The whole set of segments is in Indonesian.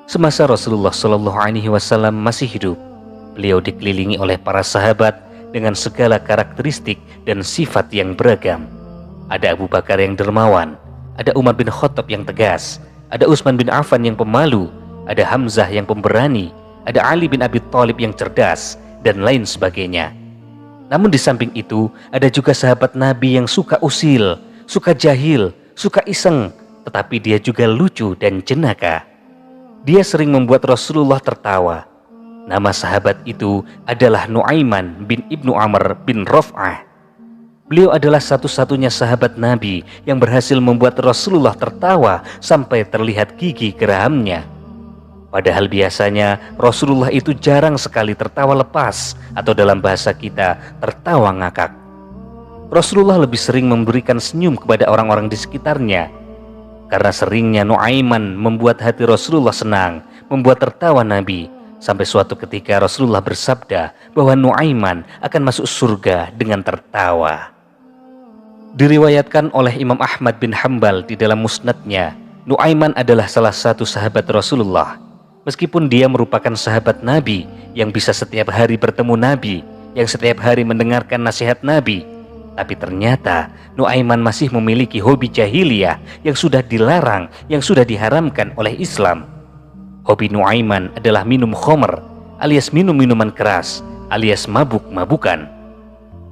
Semasa Rasulullah Shallallahu Alaihi Wasallam masih hidup, beliau dikelilingi oleh para sahabat dengan segala karakteristik dan sifat yang beragam. Ada Abu Bakar yang dermawan, ada Umar bin Khattab yang tegas, ada Utsman bin Affan yang pemalu, ada Hamzah yang pemberani, ada Ali bin Abi Thalib yang cerdas, dan lain sebagainya. Namun di samping itu, ada juga sahabat Nabi yang suka usil, suka jahil, suka iseng, tetapi dia juga lucu dan jenaka. Dia sering membuat Rasulullah tertawa. Nama sahabat itu adalah Nuaiman bin Ibnu Amr bin Raf'ah. Beliau adalah satu-satunya sahabat Nabi yang berhasil membuat Rasulullah tertawa sampai terlihat gigi gerahamnya. Padahal biasanya Rasulullah itu jarang sekali tertawa lepas, atau dalam bahasa kita tertawa ngakak. Rasulullah lebih sering memberikan senyum kepada orang-orang di sekitarnya. Karena seringnya Nuaiman membuat hati Rasulullah senang, membuat tertawa Nabi, sampai suatu ketika Rasulullah bersabda bahwa Nuaiman akan masuk surga dengan tertawa. Diriwayatkan oleh Imam Ahmad bin Hambal di dalam musnadnya, Nuaiman adalah salah satu sahabat Rasulullah. Meskipun dia merupakan sahabat Nabi yang bisa setiap hari bertemu Nabi, yang setiap hari mendengarkan nasihat Nabi, tapi ternyata Nuaiman masih memiliki hobi jahiliyah yang sudah dilarang, yang sudah diharamkan oleh Islam. Hobi Nuaiman adalah minum khomer, alias minum minuman keras, alias mabuk-mabukan.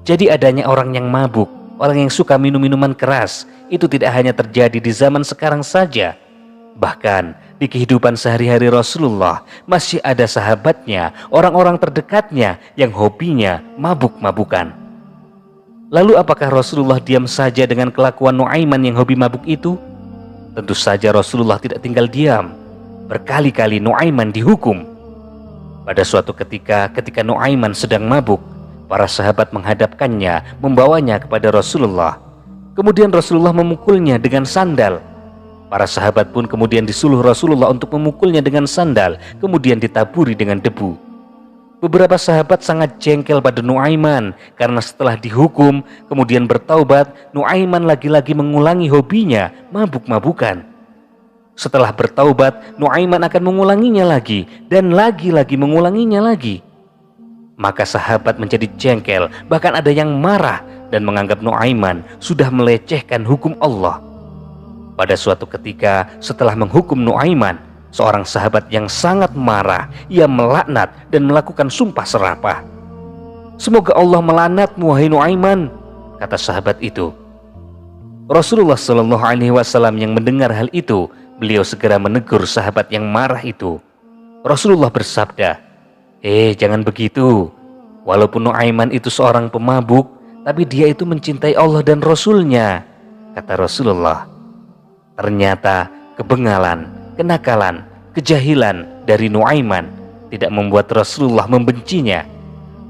Jadi adanya orang yang mabuk, orang yang suka minum minuman keras, itu tidak hanya terjadi di zaman sekarang saja. Bahkan di kehidupan sehari-hari Rasulullah masih ada sahabatnya, orang-orang terdekatnya yang hobinya mabuk-mabukan. Lalu apakah Rasulullah diam saja dengan kelakuan Nuaiman yang hobi mabuk itu? Tentu saja Rasulullah tidak tinggal diam. Berkali-kali Nuaiman dihukum. Pada suatu ketika Nuaiman sedang mabuk, para sahabat menghadapkannya, membawanya kepada Rasulullah. Kemudian Rasulullah memukulnya dengan sandal. Para sahabat pun kemudian disuruh Rasulullah untuk memukulnya dengan sandal, kemudian ditaburi dengan debu. Beberapa sahabat sangat jengkel pada Nuaiman karena setelah dihukum kemudian bertaubat, Nuaiman lagi-lagi mengulangi hobinya mabuk-mabukan. Setelah bertaubat, Nuaiman akan mengulanginya lagi dan lagi-lagi mengulanginya lagi. Maka sahabat menjadi jengkel, bahkan ada yang marah dan menganggap Nuaiman sudah melecehkan hukum Allah. Pada suatu ketika setelah menghukum Nuaiman, seorang sahabat yang sangat marah, ia melaknat dan melakukan sumpah serapah. "Semoga Allah melaknatmu, wahai Nuaiman," kata sahabat itu. Rasulullah Shallallahu Alaihi Wasallam yang mendengar hal itu, beliau segera menegur sahabat yang marah itu. Rasulullah bersabda, Jangan begitu. Walaupun Nuaiman itu seorang pemabuk, tapi dia itu mencintai Allah dan Rasulnya," kata Rasulullah. Ternyata kebengalan, kenakalan, kejahilan dari Nuaiman tidak membuat Rasulullah membencinya.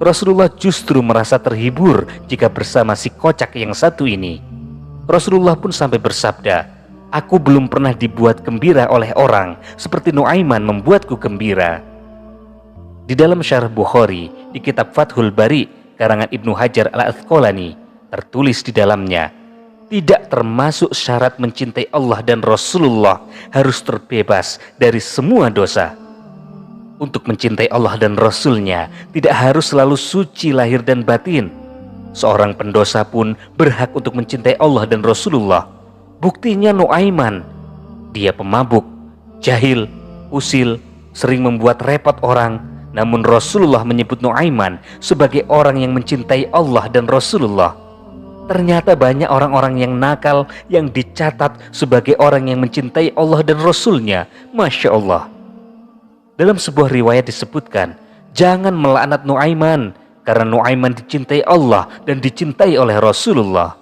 Rasulullah justru merasa terhibur jika bersama si kocak yang satu ini. Rasulullah pun sampai bersabda, "Aku belum pernah dibuat gembira oleh orang seperti Nuaiman membuatku gembira." Di dalam Syarah Bukhari di kitab Fathul Bari karangan Ibnu Hajar Al-Asqalani tertulis di dalamnya, tidak termasuk syarat mencintai Allah dan Rasulullah harus terbebas dari semua dosa. Untuk mencintai Allah dan Rasulnya tidak harus selalu suci lahir dan batin. Seorang pendosa pun berhak untuk mencintai Allah dan Rasulullah. Buktinya Nuaiman, dia pemabuk, jahil, usil, sering membuat repot orang. Namun Rasulullah menyebut Nuaiman sebagai orang yang mencintai Allah dan Rasulullah. Ternyata banyak orang-orang yang nakal yang dicatat sebagai orang yang mencintai Allah dan Rasulnya. Masya Allah. Dalam sebuah riwayat disebutkan, jangan melaknat Nuaiman, karena Nuaiman dicintai Allah dan dicintai oleh Rasulullah.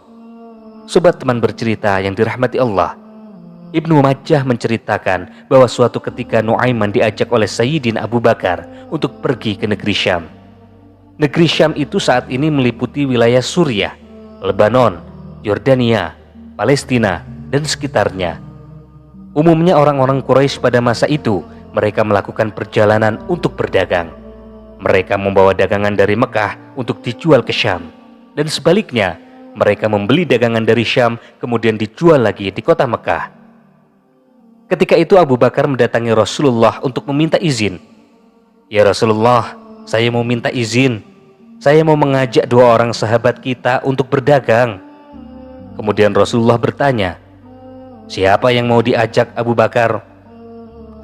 Sobat teman bercerita yang dirahmati Allah, Ibnu Majah menceritakan bahwa suatu ketika Nuaiman diajak oleh Sayyidina Abu Bakar untuk pergi ke negeri Syam. Negeri Syam itu saat ini meliputi wilayah Suriah, Lebanon, Yordania, Palestina, dan sekitarnya. Umumnya orang-orang Quraisy pada masa itu, mereka melakukan perjalanan untuk berdagang. Mereka membawa dagangan dari Mekah untuk dijual ke Syam. Dan sebaliknya, mereka membeli dagangan dari Syam kemudian dijual lagi di kota Mekah. Ketika itu Abu Bakar mendatangi Rasulullah untuk meminta izin. "Ya Rasulullah, saya mau minta izin. Saya mau mengajak 2 orang sahabat kita untuk berdagang." Kemudian Rasulullah bertanya, "Siapa yang mau diajak Abu Bakar?"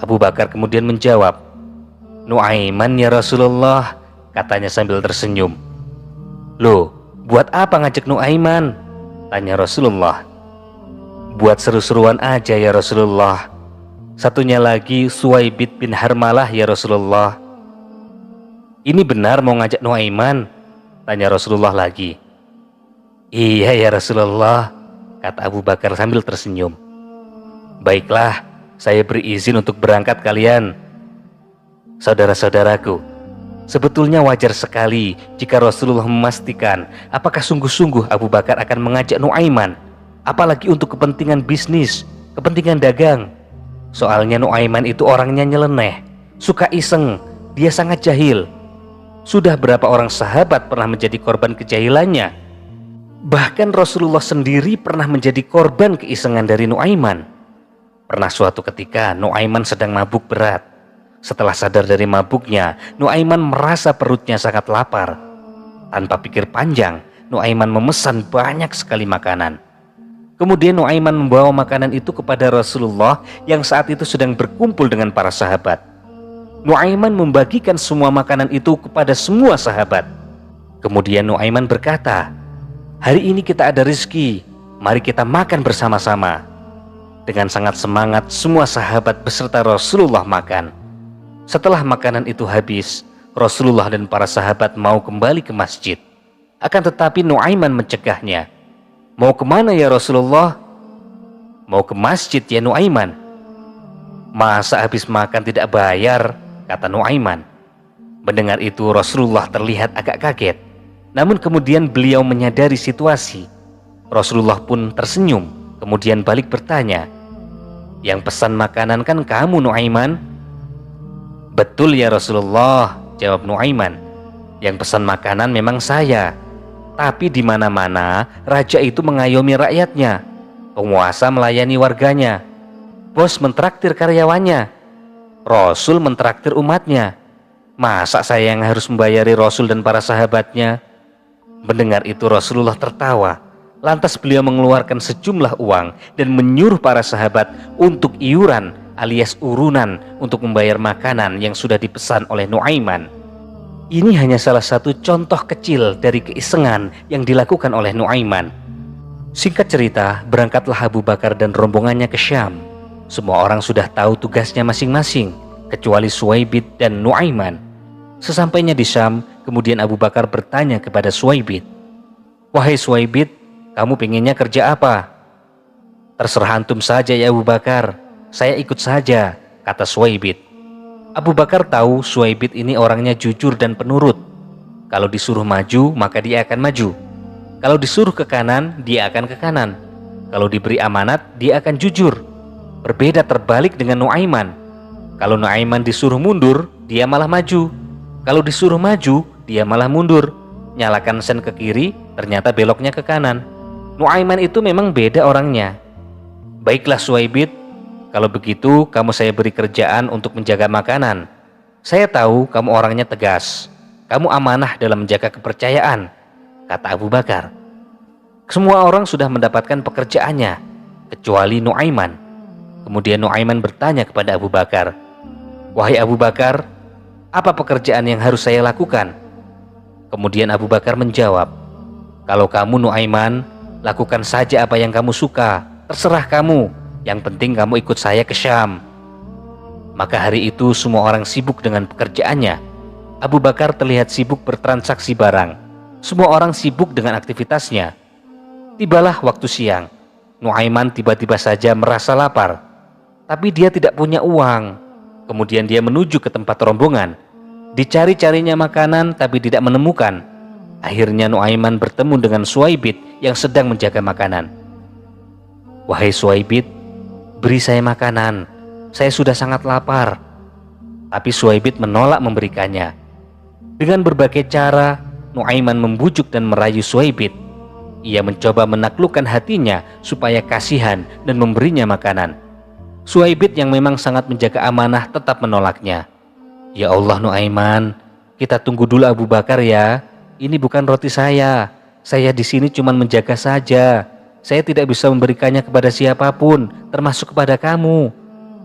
Abu Bakar kemudian menjawab, "Nuaiman ya Rasulullah," katanya sambil tersenyum. "Loh, buat apa ngajak Nuaiman?" tanya Rasulullah. "Buat seru-seruan aja ya Rasulullah. Satunya lagi Suwaibid bin Harmalah ya Rasulullah." "Ini benar mau ngajak Nuaiman?" tanya Rasulullah lagi. "Iya ya Rasulullah," kata Abu Bakar sambil tersenyum. "Baiklah, saya beri izin untuk berangkat kalian." Saudara-saudaraku, sebetulnya wajar sekali jika Rasulullah memastikan apakah sungguh-sungguh Abu Bakar akan mengajak Nuaiman, apalagi untuk kepentingan bisnis, kepentingan dagang. Soalnya Nuaiman itu orangnya nyeleneh, suka iseng, dia sangat jahil. Sudah berapa orang sahabat pernah menjadi korban kejahilannya. Bahkan Rasulullah sendiri pernah menjadi korban keisengan dari Nuaiman. Pernah suatu ketika Nuaiman sedang mabuk berat. Setelah sadar dari mabuknya, Nuaiman merasa perutnya sangat lapar. Tanpa pikir panjang, Nuaiman memesan banyak sekali makanan. Kemudian Nuaiman membawa makanan itu kepada Rasulullah yang saat itu sedang berkumpul dengan para sahabat. Nuaiman membagikan semua makanan itu kepada semua sahabat. Kemudian Nuaiman berkata, "Hari ini kita ada rezeki, mari kita makan bersama-sama." Dengan sangat semangat semua sahabat beserta Rasulullah makan. Setelah makanan itu habis, Rasulullah dan para sahabat mau kembali ke masjid. Akan tetapi Nuaiman mencegahnya. "Mau kemana ya Rasulullah?" "Mau ke masjid ya Nuaiman." "Masa habis makan tidak bayar?" kata Nuaiman. Mendengar itu Rasulullah terlihat agak kaget. Namun kemudian beliau menyadari situasi. Rasulullah pun tersenyum, kemudian balik bertanya, "Yang pesan makanan kan kamu Nuaiman?" "Betul ya Rasulullah," jawab Nuaiman. "Yang pesan makanan memang saya. Tapi di mana-mana raja itu mengayomi rakyatnya, penguasa melayani warganya, bos mentraktir karyawannya, Rasul mentraktir umatnya. Masa saya yang harus membayari Rasul dan para sahabatnya?" Mendengar itu Rasulullah tertawa. Lantas beliau mengeluarkan sejumlah uang dan menyuruh para sahabat untuk iuran alias urunan untuk membayar makanan yang sudah dipesan oleh Nuaiman. Ini hanya salah satu contoh kecil dari keisengan yang dilakukan oleh Nuaiman. Singkat cerita, berangkatlah Abu Bakar dan rombongannya ke Syam. Semua orang sudah tahu tugasnya masing-masing, kecuali Suwaibid dan Nuaiman. Sesampainya di Syam, kemudian Abu Bakar bertanya kepada Suwaibid, "Wahai Suwaibid, kamu pengennya kerja apa?" "Terserah antum saja ya Abu Bakar, saya ikut saja," kata Suwaibid. Abu Bakar tahu Suwaibid ini orangnya jujur dan penurut. Kalau disuruh maju, maka dia akan maju. Kalau disuruh ke kanan, dia akan ke kanan. Kalau diberi amanat, dia akan jujur. Berbeda terbalik dengan Nuaiman. Kalau Nuaiman disuruh mundur, dia malah maju. Kalau disuruh maju, dia malah mundur. Nyalakan sen ke kiri, ternyata beloknya ke kanan. Nuaiman itu memang beda orangnya. "Baiklah Suwaibid, kalau begitu kamu saya beri kerjaan untuk menjaga makanan. Saya tahu kamu orangnya tegas. Kamu amanah dalam menjaga kepercayaan," kata Abu Bakar. Semua orang sudah mendapatkan pekerjaannya, kecuali Nuaiman. Kemudian Nuaiman bertanya kepada Abu Bakar, "Wahai Abu Bakar, apa pekerjaan yang harus saya lakukan?" Kemudian Abu Bakar menjawab, "Kalau kamu Nuaiman, lakukan saja apa yang kamu suka, terserah kamu. Yang penting kamu ikut saya ke Syam." Maka hari itu semua orang sibuk dengan pekerjaannya. Abu Bakar terlihat sibuk bertransaksi barang. Semua orang sibuk dengan aktivitasnya. Tibalah waktu siang. Nuaiman tiba-tiba saja merasa lapar. Tapi dia tidak punya uang. Kemudian dia menuju ke tempat rombongan. Dicari-carinya makanan tapi tidak menemukan. Akhirnya Nuaiman bertemu dengan Suwaibid yang sedang menjaga makanan. "Wahai Suwaibid, beri saya makanan. Saya sudah sangat lapar." Tapi Suwaibid menolak memberikannya. Dengan berbagai cara, Nuaiman membujuk dan merayu Suwaibid. Ia mencoba menaklukkan hatinya supaya kasihan dan memberinya makanan. Suhaibid yang memang sangat menjaga amanah tetap menolaknya. "Ya Allah Nuaiman, kita tunggu dulu Abu Bakar ya. Ini bukan roti saya. Saya di sini cuma menjaga saja. Saya tidak bisa memberikannya kepada siapapun, termasuk kepada kamu.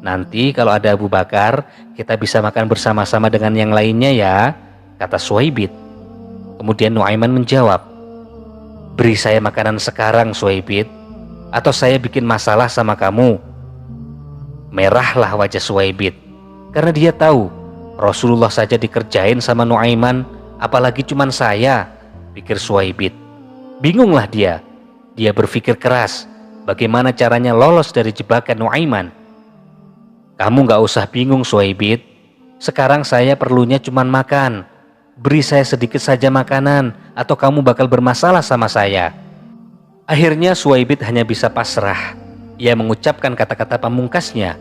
Nanti kalau ada Abu Bakar, kita bisa makan bersama-sama dengan yang lainnya ya," kata Suhaibid. Kemudian Nuaiman menjawab, "Beri saya makanan sekarang Suhaibid, atau saya bikin masalah sama kamu." Merahlah wajah Suhaibid, karena dia tahu Rasulullah saja dikerjain sama Nuaiman, apalagi cuman saya, pikir Suhaibid. Bingunglah dia. Dia berpikir keras, bagaimana caranya lolos dari jebakan Nuaiman. "Kamu gak usah bingung Suhaibid. Sekarang saya perlunya cuman makan. Beri saya sedikit saja makanan, atau kamu bakal bermasalah sama saya." Akhirnya Suhaibid hanya bisa pasrah. Ia mengucapkan kata-kata pamungkasnya,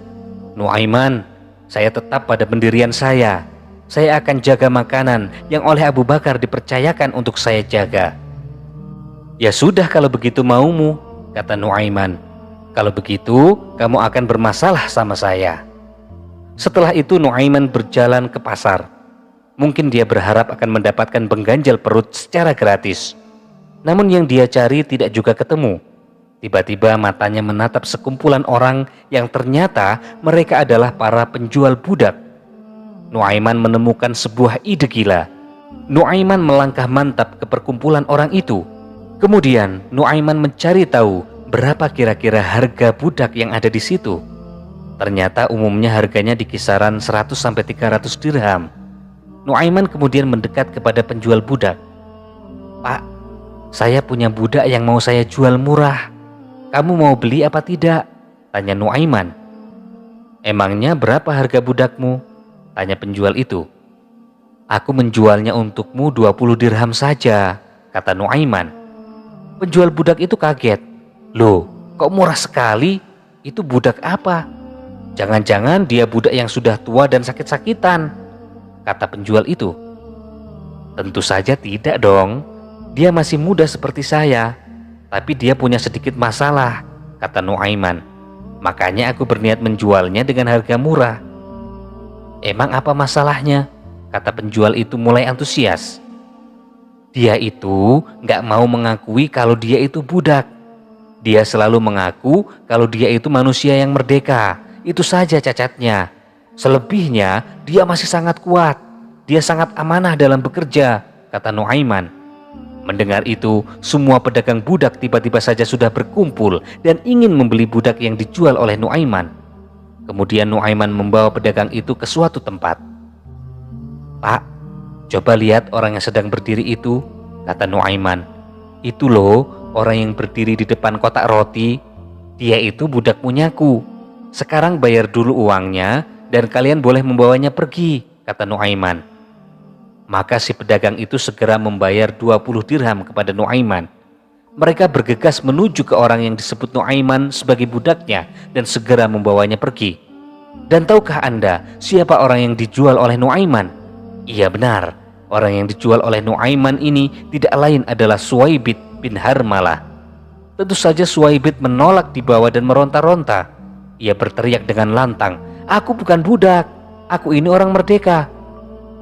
"Nuaiman, saya tetap pada pendirian saya. Saya akan jaga makanan yang oleh Abu Bakar dipercayakan untuk saya jaga." "Ya sudah kalau begitu maumu," kata Nuaiman. "Kalau begitu kamu akan bermasalah sama saya." Setelah itu Nuaiman berjalan ke pasar. Mungkin dia berharap akan mendapatkan pengganjal perut secara gratis. Namun yang dia cari tidak juga ketemu. Tiba-tiba matanya menatap sekumpulan orang yang ternyata mereka adalah para penjual budak. Nuaiman menemukan sebuah ide gila. Nuaiman melangkah mantap ke perkumpulan orang itu. Kemudian Nuaiman mencari tahu berapa kira-kira harga budak yang ada di situ. Ternyata umumnya harganya di kisaran 100-300 dirham. Nuaiman kemudian mendekat kepada penjual budak. "Pak, saya punya budak yang mau saya jual murah. Kamu mau beli apa tidak?" tanya Nuaiman. "Emangnya berapa harga budakmu?" tanya penjual itu. "Aku menjualnya untukmu 20 dirham saja," kata Nuaiman. Penjual budak itu kaget. "Loh, kok murah sekali? Itu budak apa? Jangan-jangan dia budak yang sudah tua dan sakit-sakitan," kata penjual itu. "Tentu saja tidak dong. Dia masih muda seperti saya, tapi dia punya sedikit masalah," kata Nuaiman. "Makanya aku berniat menjualnya dengan harga murah." "Emang apa masalahnya?" kata penjual itu mulai antusias. "Dia itu gak mau mengakui kalau dia itu budak. Dia selalu mengaku kalau dia itu manusia yang merdeka. Itu saja cacatnya. Selebihnya dia masih sangat kuat. Dia sangat amanah dalam bekerja," kata Nuaiman. Mendengar itu, semua pedagang budak tiba-tiba saja sudah berkumpul dan ingin membeli budak yang dijual oleh Nuaiman. Kemudian Nuaiman membawa pedagang itu ke suatu tempat. "Pak, coba lihat orang yang sedang berdiri itu," kata Nuaiman. "Itu loh, orang yang berdiri di depan kotak roti. Dia itu budak punyaku. Sekarang bayar dulu uangnya dan kalian boleh membawanya pergi," kata Nuaiman. Maka si pedagang itu segera membayar 20 dirham kepada Nuaiman. Mereka bergegas menuju ke orang yang disebut Nuaiman sebagai budaknya dan segera membawanya pergi. Dan tahukah Anda siapa orang yang dijual oleh Nuaiman? Iya benar, orang yang dijual oleh Nuaiman ini tidak lain adalah Suhaibid bin Harmalah. Tentu saja Suhaibid menolak dibawa dan meronta-ronta. Ia berteriak dengan lantang, "Aku bukan budak, aku ini orang merdeka."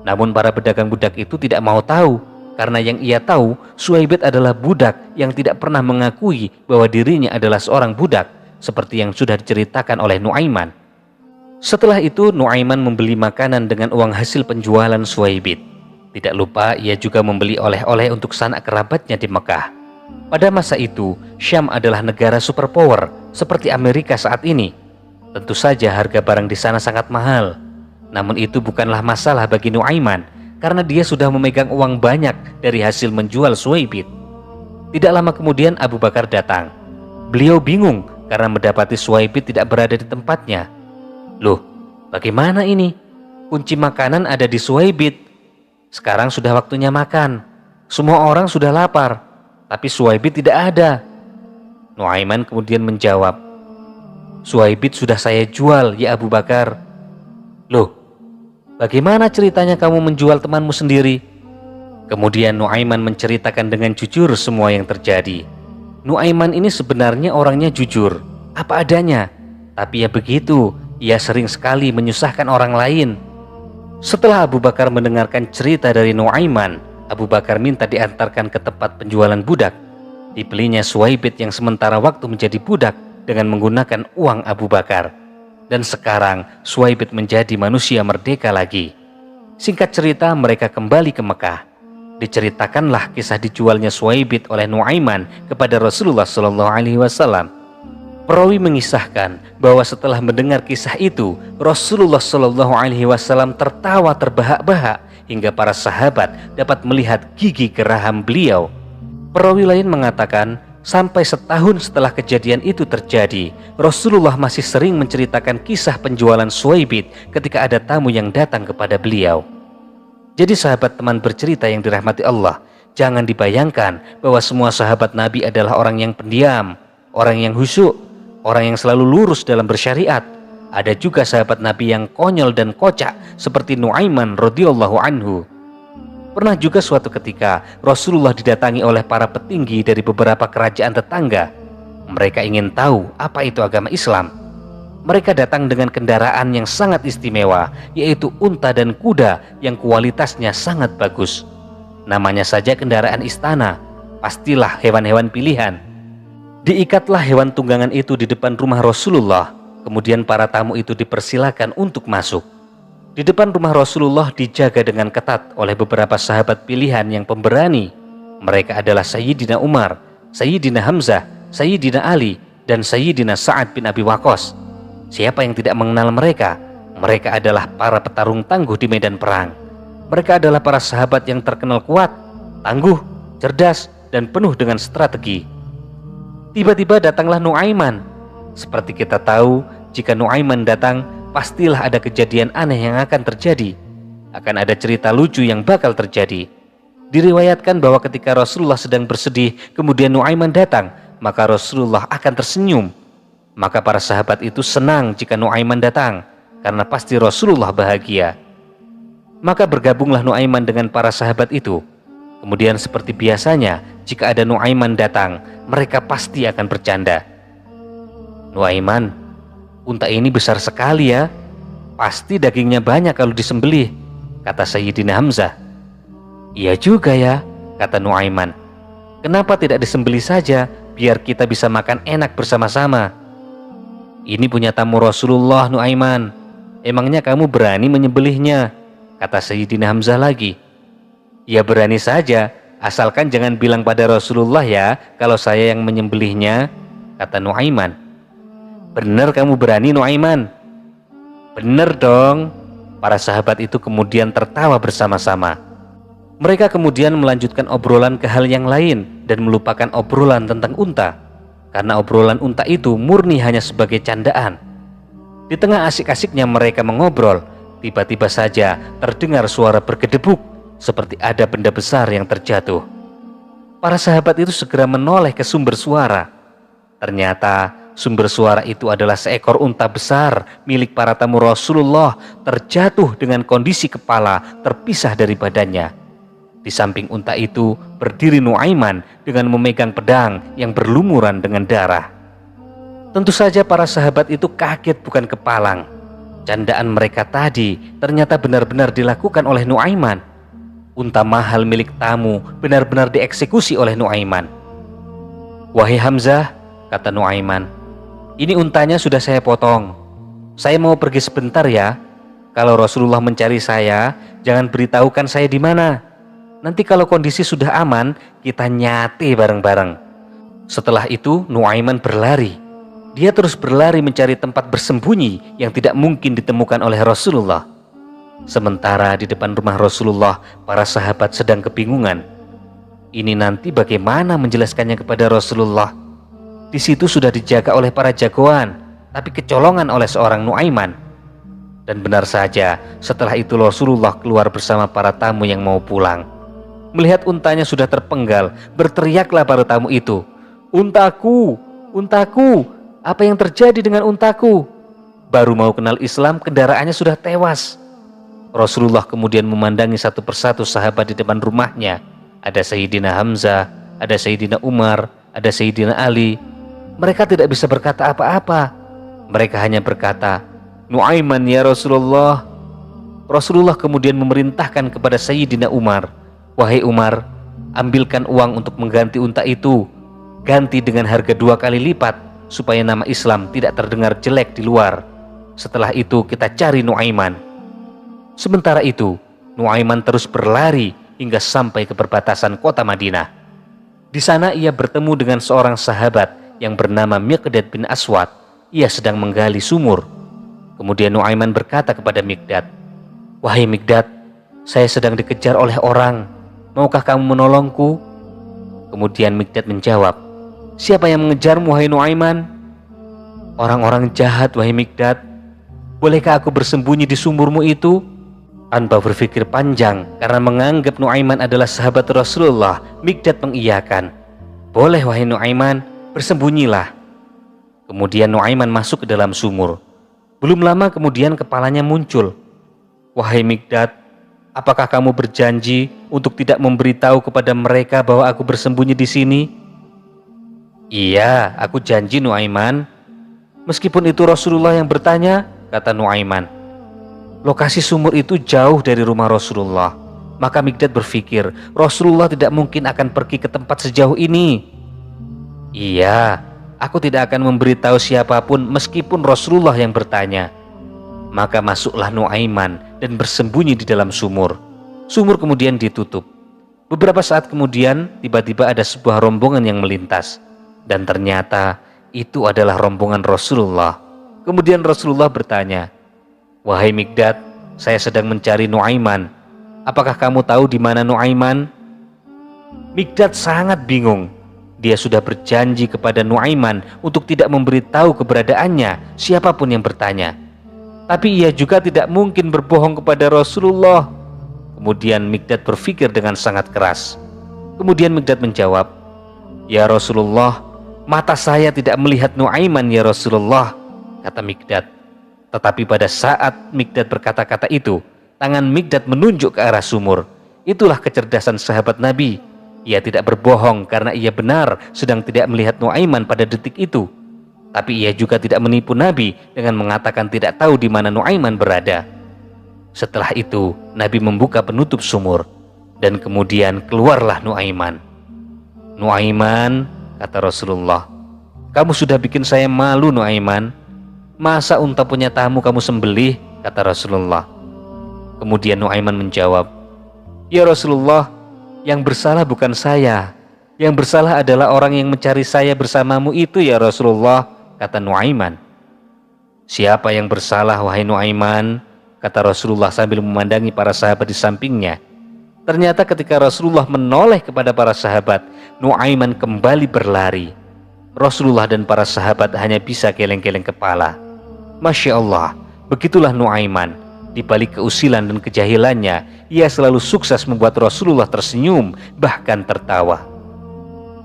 Namun para pedagang budak itu tidak mau tahu, karena yang ia tahu Suhaibid adalah budak yang tidak pernah mengakui bahwa dirinya adalah seorang budak, seperti yang sudah diceritakan oleh Nuaiman. Setelah itu Nuaiman membeli makanan dengan uang hasil penjualan Suhaibid. Tidak lupa ia juga membeli oleh-oleh untuk sanak kerabatnya di Mekah. Pada masa itu Syam adalah negara superpower seperti Amerika saat ini. Tentu saja harga barang di sana sangat mahal. Namun itu bukanlah masalah bagi Nuaiman, karena dia sudah memegang uang banyak dari hasil menjual Suhaibid. Tidak lama kemudian Abu Bakar datang. Beliau bingung karena mendapati Suhaibid tidak berada di tempatnya. "Loh, bagaimana ini? Kunci makanan ada di Suhaibid. Sekarang sudah waktunya makan. Semua orang sudah lapar, tapi Suhaibid tidak ada." Nuaiman kemudian menjawab, "Suhaibid sudah saya jual ya Abu Bakar." "Loh, bagaimana ceritanya kamu menjual temanmu sendiri?" Kemudian Nuaiman menceritakan dengan jujur semua yang terjadi. Nuaiman ini sebenarnya orangnya jujur, apa adanya, Tapi ya begitu, ia sering sekali menyusahkan orang lain. Setelah Abu Bakar mendengarkan cerita dari Nuaiman, Abu Bakar minta diantarkan ke tempat penjualan budak. Dibelinya Suwaibit yang sementara waktu menjadi budak dengan menggunakan uang Abu Bakar. Dan sekarang Suwaibit menjadi manusia merdeka lagi. Singkat cerita, mereka kembali ke Mekah. Diceritakanlah kisah dijualnya Suwaibit oleh Nuaiman kepada Rasulullah SAW. Perawi mengisahkan bahwa setelah mendengar kisah itu, Rasulullah SAW tertawa terbahak-bahak hingga para sahabat dapat melihat gigi geraham beliau. Perawi lain mengatakan, sampai setahun setelah kejadian itu terjadi, Rasulullah masih sering menceritakan kisah penjualan Suwaibit ketika ada tamu yang datang kepada beliau. Jadi sahabat teman bercerita yang dirahmati Allah, jangan dibayangkan bahwa semua sahabat Nabi adalah orang yang pendiam, orang yang khusyuk, orang yang selalu lurus dalam bersyariat. Ada juga sahabat Nabi yang konyol dan kocak seperti Nuaiman radhiyallahu anhu. Pernah juga suatu ketika Rasulullah didatangi oleh para petinggi dari beberapa kerajaan tetangga. Mereka ingin tahu apa itu agama Islam. Mereka datang dengan kendaraan yang sangat istimewa, yaitu unta dan kuda yang kualitasnya sangat bagus. Namanya saja kendaraan istana, pastilah hewan-hewan pilihan. Diikatlah hewan tunggangan itu di depan rumah Rasulullah. Kemudian para tamu itu dipersilakan untuk masuk. Di depan rumah Rasulullah dijaga dengan ketat oleh beberapa sahabat pilihan yang pemberani. Mereka adalah Sayyidina Umar, Sayyidina Hamzah, Sayyidina Ali, dan Sayyidina Sa'ad bin Abi Waqqas. Siapa yang tidak mengenal mereka? Mereka adalah para petarung tangguh di medan perang. Mereka adalah para sahabat yang terkenal kuat, tangguh, cerdas, dan penuh dengan strategi. Tiba-tiba datanglah Nuaiman. Seperti kita tahu, jika Nuaiman datang, pastilah ada kejadian aneh yang akan terjadi. Akan ada cerita lucu yang bakal terjadi. Diriwayatkan bahwa ketika Rasulullah sedang bersedih, kemudian Nuaiman datang, maka Rasulullah akan tersenyum. Maka para sahabat itu senang jika Nuaiman datang, karena pasti Rasulullah bahagia. Maka bergabunglah Nuaiman dengan para sahabat itu. Kemudian seperti biasanya, jika ada Nuaiman datang, mereka pasti akan bercanda. Nuaiman, unta ini besar sekali ya. Pasti dagingnya banyak kalau disembelih, kata Sayyidina Hamzah. Iya juga ya, kata Nuaiman. Kenapa tidak disembelih saja, biar kita bisa makan enak bersama-sama. Ini punya tamu Rasulullah, Nuaiman. Emangnya kamu berani menyembelihnya, kata Sayyidina Hamzah lagi. Ya berani saja, asalkan jangan bilang pada Rasulullah ya kalau saya yang menyembelihnya, kata Nuaiman. Bener kamu berani, Nuaiman? Bener dong. Para sahabat itu kemudian tertawa bersama-sama. Mereka kemudian melanjutkan obrolan ke hal yang lain dan melupakan obrolan tentang unta, karena obrolan unta itu murni hanya sebagai candaan. Di tengah asik-asiknya mereka mengobrol, tiba-tiba saja terdengar suara bergedebuk, seperti ada benda besar yang terjatuh. Para sahabat itu segera menoleh ke sumber suara. Ternyata sumber suara itu adalah seekor unta besar milik para tamu Rasulullah terjatuh dengan kondisi kepala terpisah dari badannya. Di samping unta itu berdiri Nuaiman dengan memegang pedang yang berlumuran dengan darah. Tentu saja para sahabat itu kaget bukan kepalang. Candaan mereka tadi ternyata benar-benar dilakukan oleh Nuaiman. Unta mahal milik tamu benar-benar dieksekusi oleh Nuaiman. Wahai Hamzah, kata Nuaiman, ini untanya sudah saya potong. Saya mau pergi sebentar ya. Kalau Rasulullah mencari saya, jangan beritahukan saya di mana. Nanti kalau kondisi sudah aman, kita nyate bareng-bareng. Setelah itu Nuaiman berlari. Dia terus berlari mencari tempat bersembunyi yang tidak mungkin ditemukan oleh Rasulullah. Sementara di depan rumah Rasulullah, para sahabat sedang kebingungan. Ini nanti bagaimana menjelaskannya kepada Rasulullah? Di situ sudah dijaga oleh para jagoan, tapi kecolongan oleh seorang Nuaiman. Dan benar saja, setelah itu Rasulullah keluar bersama para tamu yang mau pulang. Melihat untanya sudah terpenggal, berteriaklah para tamu itu, "Untaku, untaku, apa yang terjadi dengan untaku?" Baru mau kenal Islam, kendaraannya sudah tewas. Rasulullah kemudian memandangi satu persatu sahabat di depan rumahnya. Ada Sayyidina Hamzah, ada Sayyidina Umar, ada Sayyidina Ali. Mereka tidak bisa berkata apa-apa. Mereka hanya berkata, "Nuaiman ya Rasulullah." Rasulullah kemudian memerintahkan kepada Sayyidina Umar, "Wahai Umar, ambilkan uang untuk mengganti unta itu. Ganti dengan harga 2 kali lipat, supaya nama Islam tidak terdengar jelek di luar. Setelah itu kita cari Nuaiman." Sementara itu, Nuaiman terus berlari hingga sampai ke perbatasan kota Madinah. Di sana ia bertemu dengan seorang sahabat yang bernama Miqdad bin Aswad. Ia sedang menggali sumur. Kemudian Nuaiman berkata kepada Miqdad, "Wahai Miqdad, saya sedang dikejar oleh orang. Maukah kamu menolongku?" Kemudian Miqdad menjawab, "Siapa yang mengejarmu, wahai Nuaiman?" "Orang-orang jahat, wahai Miqdad. Bolehkah aku bersembunyi di sumurmu itu?" Tanpa berpikir panjang, karena menganggap Nuaiman adalah sahabat Rasulullah, Miqdad mengiyakan. "Boleh, wahai Nuaiman, bersembunyilah." Kemudian Nuaiman masuk ke dalam sumur. Belum lama kemudian kepalanya muncul. "Wahai Miqdad, apakah kamu berjanji untuk tidak memberitahu kepada mereka bahwa aku bersembunyi di sini?" "Iya, aku janji Nuaiman." "Meskipun itu Rasulullah yang bertanya," kata Nuaiman. Lokasi sumur itu jauh dari rumah Rasulullah. Maka Miqdad berpikir, Rasulullah tidak mungkin akan pergi ke tempat sejauh ini. "Iya, aku tidak akan memberitahu siapapun meskipun Rasulullah yang bertanya." Maka masuklah Nuaiman dan bersembunyi di dalam sumur. Sumur kemudian ditutup. Beberapa saat kemudian tiba-tiba ada sebuah rombongan yang melintas. Dan ternyata itu adalah rombongan Rasulullah. Kemudian Rasulullah bertanya, "Wahai Miqdad, saya sedang mencari Nuaiman. Apakah kamu tahu di mana Nuaiman?" Miqdad sangat bingung. Dia sudah berjanji kepada Nuaiman untuk tidak memberitahu keberadaannya siapapun yang bertanya. Tapi ia juga tidak mungkin berbohong kepada Rasulullah. Kemudian Miqdad berpikir dengan sangat keras. Kemudian Miqdad menjawab, "Ya Rasulullah, mata saya tidak melihat Nuaiman ya Rasulullah," kata Miqdad. Tetapi pada saat Miqdad berkata-kata itu, tangan Miqdad menunjuk ke arah sumur. Itulah kecerdasan sahabat Nabi. Ia tidak berbohong karena ia benar sedang tidak melihat Nuaiman pada detik itu. Tapi ia juga tidak menipu Nabi dengan mengatakan tidak tahu di mana Nuaiman berada. Setelah itu, Nabi membuka penutup sumur. Dan kemudian keluarlah Nuaiman. "Nuaiman," kata Rasulullah, "kamu sudah bikin saya malu, Nuaiman. Masa unta punya tamu kamu sembelih?" kata Rasulullah. Kemudian Nuaiman menjawab, "Ya Rasulullah, yang bersalah bukan saya. Yang bersalah adalah orang yang mencari saya bersamamu itu ya Rasulullah," kata Nuaiman. "Siapa yang bersalah, wahai Nuaiman?" kata Rasulullah sambil memandangi para sahabat di sampingnya. Ternyata ketika Rasulullah menoleh kepada para sahabat, Nuaiman kembali berlari. Rasulullah dan para sahabat hanya bisa geleng-geleng kepala. Masya Allah, begitulah Nuaiman. Di balik keusilan dan kejahilannya, ia selalu sukses membuat Rasulullah tersenyum, bahkan tertawa.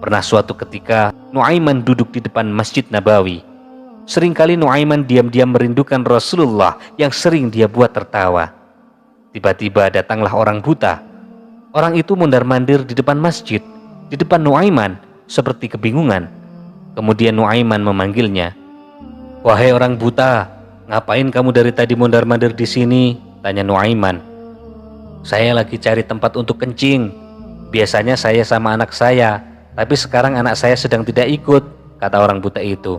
Pernah suatu ketika, Nuaiman duduk di depan Masjid Nabawi. Seringkali Nuaiman diam-diam merindukan Rasulullah yang sering dia buat tertawa. Tiba-tiba datanglah orang buta. Orang itu mondar-mandir di depan masjid, di depan Nuaiman, seperti kebingungan. Kemudian Nuaiman memanggilnya. "Wahai orang buta, ngapain kamu dari tadi mondar-mandir di sini?" tanya Nuaiman. "Saya lagi cari tempat untuk kencing. Biasanya saya sama anak saya, tapi sekarang anak saya sedang tidak ikut," kata orang buta itu.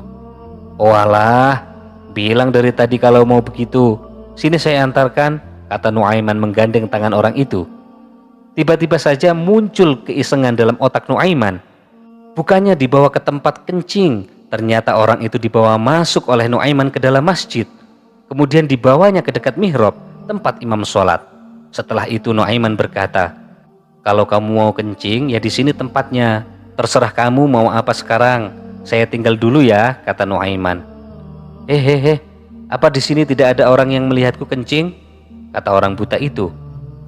"Oh alah, bilang dari tadi kalau mau begitu. Sini saya antarkan," kata Nuaiman menggandeng tangan orang itu. Tiba-tiba saja muncul keisengan dalam otak Nuaiman. Bukannya dibawa ke tempat kencing, ternyata orang itu dibawa masuk oleh Nuaiman ke dalam masjid. Kemudian dibawanya ke dekat mihrab, tempat imam sholat. Setelah itu Nuaiman berkata, "Kalau kamu mau kencing, ya di sini tempatnya. Terserah kamu mau apa sekarang. Saya tinggal dulu ya," kata Nuaiman. Hehehe, apa di sini tidak ada orang yang melihatku kencing?" kata orang buta itu.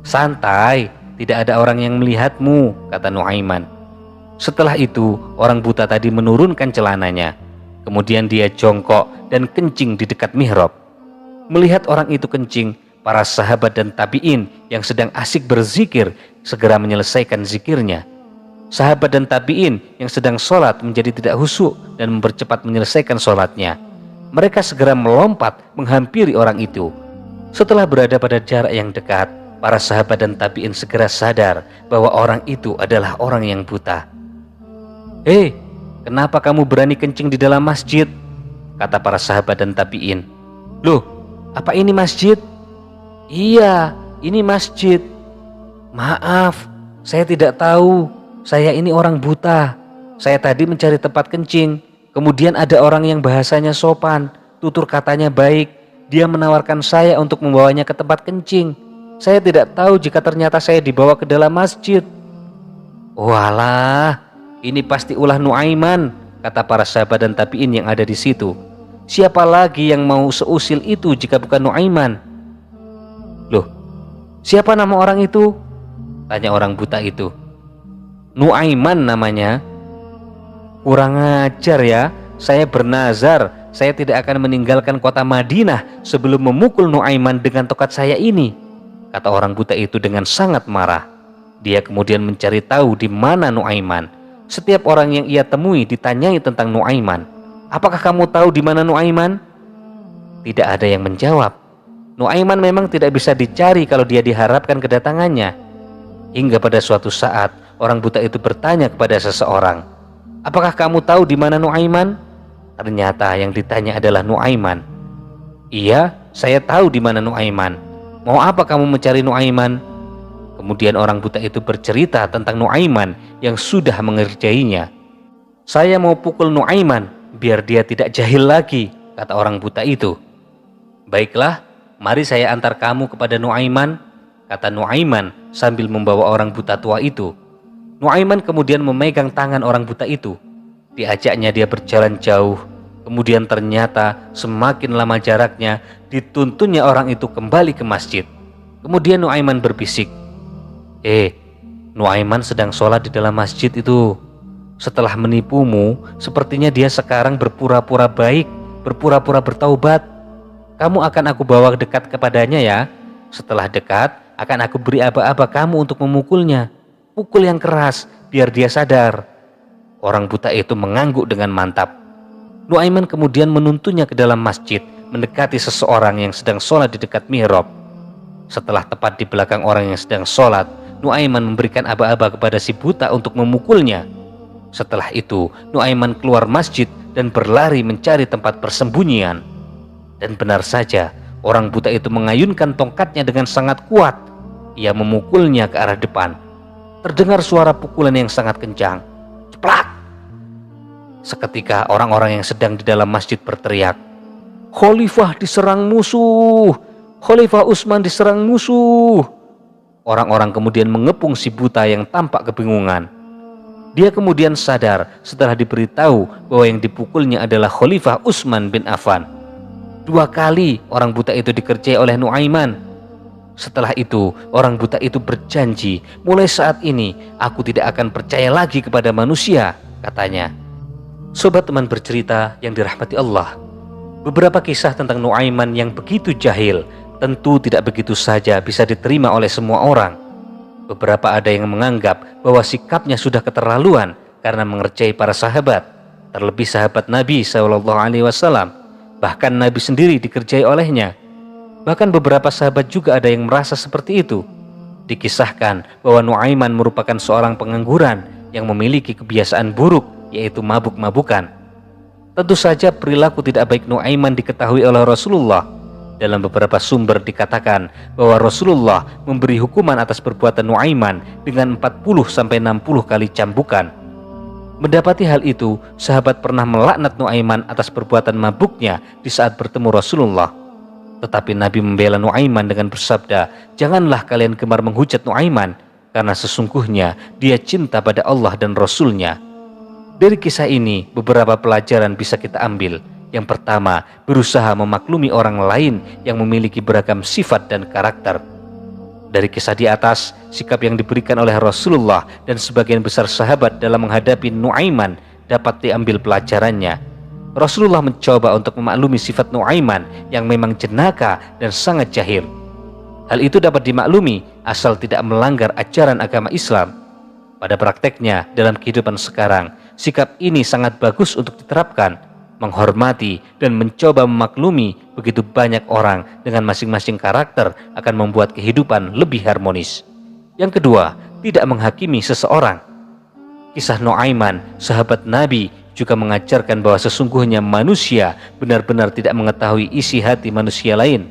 "Santai, tidak ada orang yang melihatmu," kata Nuaiman. Setelah itu, orang buta tadi menurunkan celananya. Kemudian dia jongkok dan kencing di dekat mihrab. Melihat orang itu kencing, para sahabat dan tabi'in yang sedang asik berzikir segera menyelesaikan zikirnya. Sahabat dan tabi'in yang sedang sholat menjadi tidak khusyuk dan mempercepat menyelesaikan sholatnya. Mereka segera melompat menghampiri orang itu. Setelah berada pada jarak yang dekat, para sahabat dan tabi'in segera sadar bahwa orang itu adalah orang yang buta. "Hei, kenapa kamu berani kencing di dalam masjid?" kata para sahabat dan tabi'in. "Loh, apa ini masjid?" "Iya, ini masjid." "Maaf, saya tidak tahu. Saya ini orang buta. Saya tadi mencari tempat kencing. Kemudian ada orang yang bahasanya sopan, tutur katanya baik. Dia menawarkan saya untuk membawanya ke tempat kencing. Saya tidak tahu jika ternyata saya dibawa ke dalam masjid." "Walah, ini pasti ulah Nuaiman," kata para sahabat dan tabi'in yang ada di situ. "Siapa lagi yang mau seusil itu jika bukan Nuaiman?" "Loh, siapa nama orang itu?" tanya orang buta itu. "Nuaiman namanya." "Kurang ajar ya, saya bernazar saya tidak akan meninggalkan kota Madinah sebelum memukul Nuaiman dengan tokat saya ini," kata orang buta itu dengan sangat marah. Dia kemudian mencari tahu di mana Nuaiman. Setiap orang yang ia temui ditanyai tentang Nuaiman. "Apakah kamu tahu di mana Nuaiman?" Tidak ada yang menjawab. Nuaiman memang tidak bisa dicari kalau dia diharapkan kedatangannya. Hingga pada suatu saat orang buta itu bertanya kepada seseorang, "Apakah kamu tahu di mana Nuaiman?" Ternyata yang ditanya adalah Nuaiman. "Iya, saya tahu di mana Nuaiman. Mau apa kamu mencari Nuaiman?" Kemudian orang buta itu bercerita tentang Nuaiman yang sudah mengerjainya. "Saya mau pukul Nuaiman biar dia tidak jahil lagi," kata orang buta itu. "Baiklah, mari saya antar kamu kepada Nuaiman," kata Nuaiman sambil membawa orang buta tua itu. Nuaiman kemudian memegang tangan orang buta itu. Diajaknya dia berjalan jauh. Kemudian ternyata semakin lama jaraknya, dituntunnya orang itu kembali ke masjid. Kemudian Nuaiman berbisik, Nuaiman sedang sholat di dalam masjid itu. Setelah menipumu, sepertinya dia sekarang berpura-pura baik, berpura-pura bertaubat. Kamu akan aku bawa dekat kepadanya ya. Setelah dekat, akan aku beri aba-aba kamu untuk memukulnya. Pukul yang keras, biar dia sadar." Orang buta itu mengangguk dengan mantap. Nuaiman kemudian menuntunnya ke dalam masjid, mendekati seseorang yang sedang sholat di dekat mihrab. Setelah tepat di belakang orang yang sedang sholat, Nuaiman memberikan aba-aba kepada si buta untuk memukulnya. Setelah itu, Nuaiman keluar masjid dan berlari mencari tempat persembunyian. Dan benar saja, orang buta itu mengayunkan tongkatnya dengan sangat kuat. Ia memukulnya ke arah depan. Terdengar suara pukulan yang sangat kencang. Ceplak! Seketika orang-orang yang sedang di dalam masjid berteriak, "Khalifah diserang musuh! Khalifah Utsman diserang musuh!" Orang-orang kemudian mengepung si buta yang tampak kebingungan. Dia kemudian sadar setelah diberitahu bahwa yang dipukulnya adalah Khalifah Utsman bin Affan. 2 kali orang buta itu dikerjai oleh Nuaiman. Setelah itu, orang buta itu berjanji, "Mulai saat ini, aku tidak akan percaya lagi kepada manusia," katanya. Sobat teman bercerita yang dirahmati Allah, beberapa kisah tentang Nuaiman yang begitu jahil tentu tidak begitu saja bisa diterima oleh semua orang. Beberapa ada yang menganggap bahwa sikapnya sudah keterlaluan karena mengerjai para sahabat, terlebih sahabat Nabi SAW. Bahkan Nabi sendiri dikerjai olehnya. Bahkan beberapa sahabat juga ada yang merasa seperti itu. Dikisahkan bahwa Nuaiman merupakan seorang pengangguran yang memiliki kebiasaan buruk, yaitu mabuk-mabukan. Tentu saja perilaku tidak baik Nuaiman diketahui oleh Rasulullah. Dalam beberapa sumber dikatakan bahwa Rasulullah memberi hukuman atas perbuatan Nuaiman dengan 40-60 kali cambukan. Mendapati hal itu, sahabat pernah melaknat Nuaiman atas perbuatan mabuknya di saat bertemu Rasulullah. Tetapi Nabi membela Nuaiman dengan bersabda, "Janganlah kalian gemar menghujat Nuaiman, karena sesungguhnya dia cinta pada Allah dan Rasulnya." Dari kisah ini, beberapa pelajaran bisa kita ambil. Yang pertama, berusaha memaklumi orang lain yang memiliki beragam sifat dan karakter. Dari kisah di atas, sikap yang diberikan oleh Rasulullah dan sebagian besar sahabat dalam menghadapi Nuaiman dapat diambil pelajarannya. Rasulullah mencoba untuk memaklumi sifat Nuaiman yang memang jenaka dan sangat jahil. Hal itu dapat dimaklumi asal tidak melanggar ajaran agama Islam. Pada prakteknya dalam kehidupan sekarang, sikap ini sangat bagus untuk diterapkan. menghormati, dan mencoba memaklumi begitu banyak orang dengan masing-masing karakter akan membuat kehidupan lebih harmonis. Yang kedua, tidak menghakimi seseorang. Kisah Nuaiman, sahabat Nabi, juga mengajarkan bahwa sesungguhnya manusia benar-benar tidak mengetahui isi hati manusia lain.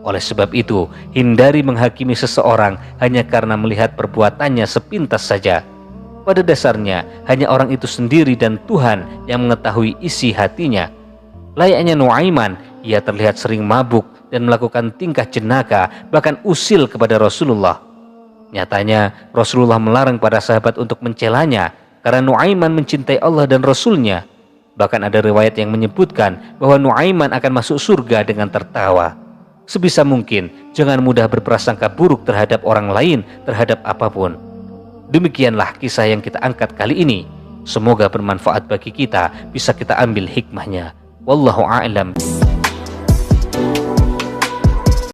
Oleh sebab itu, hindari menghakimi seseorang hanya karena melihat perbuatannya sepintas saja. Pada dasarnya, hanya orang itu sendiri dan Tuhan yang mengetahui isi hatinya. Layaknya Nuaiman, ia terlihat sering mabuk dan melakukan tingkah jenaka, bahkan usil kepada Rasulullah. Nyatanya, Rasulullah melarang para sahabat untuk mencelanya karena Nuaiman mencintai Allah dan Rasulnya. Bahkan ada riwayat yang menyebutkan bahwa Nuaiman akan masuk surga dengan tertawa. Sebisa mungkin, jangan mudah berprasangka buruk terhadap orang lain, terhadap apapun. Demikianlah kisah yang kita angkat kali ini. Semoga bermanfaat bagi kita, bisa kita ambil hikmahnya. Wallahu a'lam.